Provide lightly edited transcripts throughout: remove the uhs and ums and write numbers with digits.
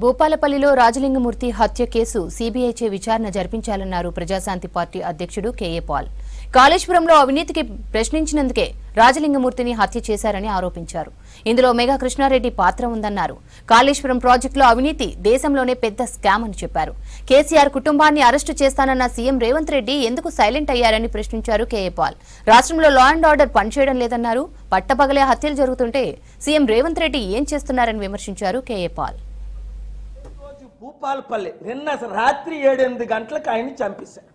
భూపాలపల్లిలో రాజలింగమూర్తి హత్య కేసు సీబీఐచే విచారణ జరిపించాలన్నారు ప్రజాశాంతి పార్టీ అధ్యక్షుడు కేఏ పాల్. కాళేశ్వరంలో అవినీతికి ప్రశ్నించినందుకే రాజలింగమూర్తిని హత్య చేశారని ఆరోపించారు. ఇందులో మెగా కృష్ణారెడ్డి పాత్ర ఉందన్నారు. కాళేశ్వరం ప్రాజెక్టులో అవినీతి దేశంలోనే పెద్ద స్కామ్ అని చెప్పారు. కేసీఆర్ కుటుంబాన్ని అరెస్టు చేస్తానన్న సీఎం రేవంత్ రెడ్డి ఎందుకు సైలెంట్ అయ్యారని ప్రశ్నించారు కేఏ పాల్. రాష్ట్రంలో లా అండ్ ఆర్డర్ పనిచేయడం లేదన్నారు. పట్టపగలే హత్యలు జరుగుతుంటే సీఎం రేవంత్ రెడ్డి ఏం చేస్తున్నారని విమర్శించారు కేఏ పాల్. భూపాలపల్లి నిన్న రాత్రి 7-8 గంటలకు ఆయన్ని చంపేశారు.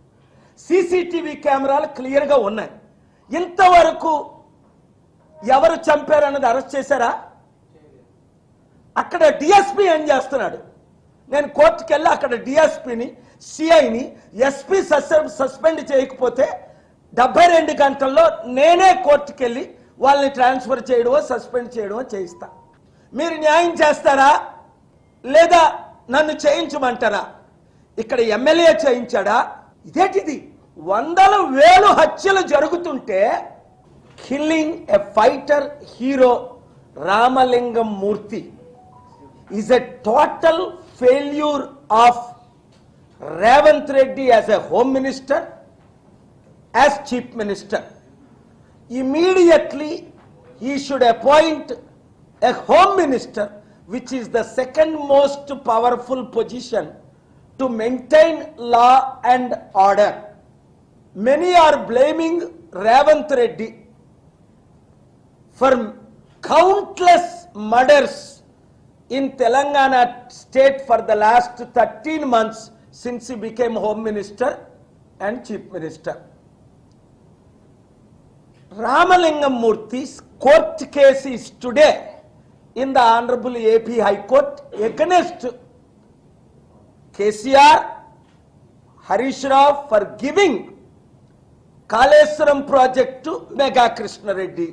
సీసీటీవీ కెమెరాలు క్లియర్గా ఉన్నాయి. ఇంతవరకు ఎవరు చంపారన్నది అరెస్ట్ చేశారా? అక్కడ డిఎస్పీ ఏం చేస్తున్నాడు? నేను కోర్టుకు వెళ్ళి అక్కడ డిఎస్పీని, సిఐని, ఎస్పీ సస్పెండ్ చేయకపోతే 72 గంటల్లో నేనే కోర్టుకు వెళ్ళి వాళ్ళని ట్రాన్స్ఫర్ చేయడమో సస్పెండ్ చేయడమో చేయిస్తా. మీరు న్యాయం చేస్తారా లేదా నన్ను చేయించమంటారా? ఇక్కడ ఎమ్మెల్యే చేయించాడా? ఇదేంటిది? 100,000 హత్యలు జరుగుతుంటే killing a fighter hero Ramalingam Murthy is a total failure of Revanth Reddy as a home minister, as chief minister. Immediately he should appoint a home minister, which is the second most powerful position to maintain law and order. Many are blaming Ravant Reddy for countless murders in Telangana state for the last 13 months since he became home minister and chief minister. Ramalingam Murthy's court case is today in the Honorable AP High Court against KCR, Harish Rao for giving Kaleshwaram project to Mega Krishna Reddy.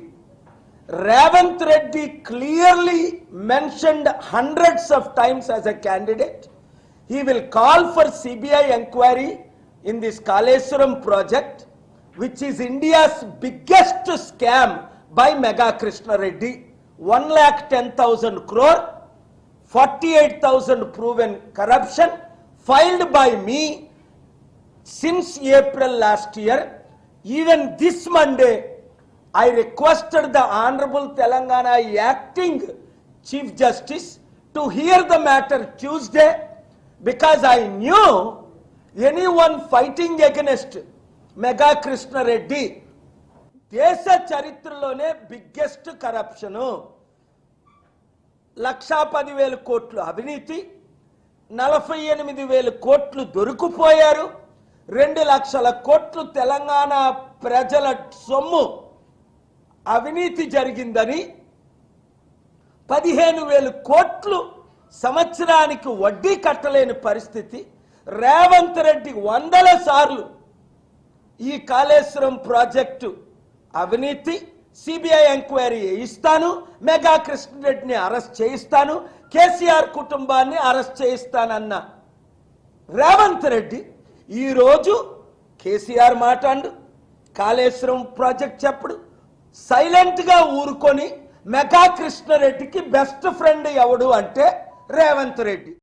Ravant Reddy clearly mentioned hundreds of times as a candidate. He will call for CBI inquiry in this Kaleshwaram project, which is India's biggest scam by Mega Krishna Reddy. 1,10,000 crore, 48,000 proven corruption filed by me since April last year. Even this Monday, I requested the Honorable Telangana Acting Chief Justice to hear the matter Tuesday because I knew anyone fighting against Mega Krishna Reddy దేశ చరిత్రలోనే biggest corruption. 1,10,000 కోట్లు అవినీతి, 48,000 కోట్లు దొరికిపోయారు, 2 లక్షల కోట్లు తెలంగాణ ప్రజల సొమ్ము అవినీతి జరిగిందని, 15,000 కోట్లు సంవత్సరానికి వడ్డీ కట్టలేని పరిస్థితి. రేవంత్ రెడ్డి 100 సార్లు ఈ కాళేశ్వరం ప్రాజెక్టు అవినీతి సిబిఐ ఎంక్వైరీ చేయిస్తాను, మెగా కృష్ణారెడ్డిని అరెస్ట్ చేయిస్తాను, కేసీఆర్ కుటుంబాన్ని అరెస్ట్ చేయిస్తానన్న రేవంత్ రెడ్డి ఈరోజు కేసీఆర్ మాట్లాడు, కాళేశ్వరం ప్రాజెక్ట్ చెప్పుడు, సైలెంట్గా ఊరుకొని మెగా కృష్ణారెడ్డికి బెస్ట్ ఫ్రెండ్ ఎవడు అంటే రేవంత్ రెడ్డి.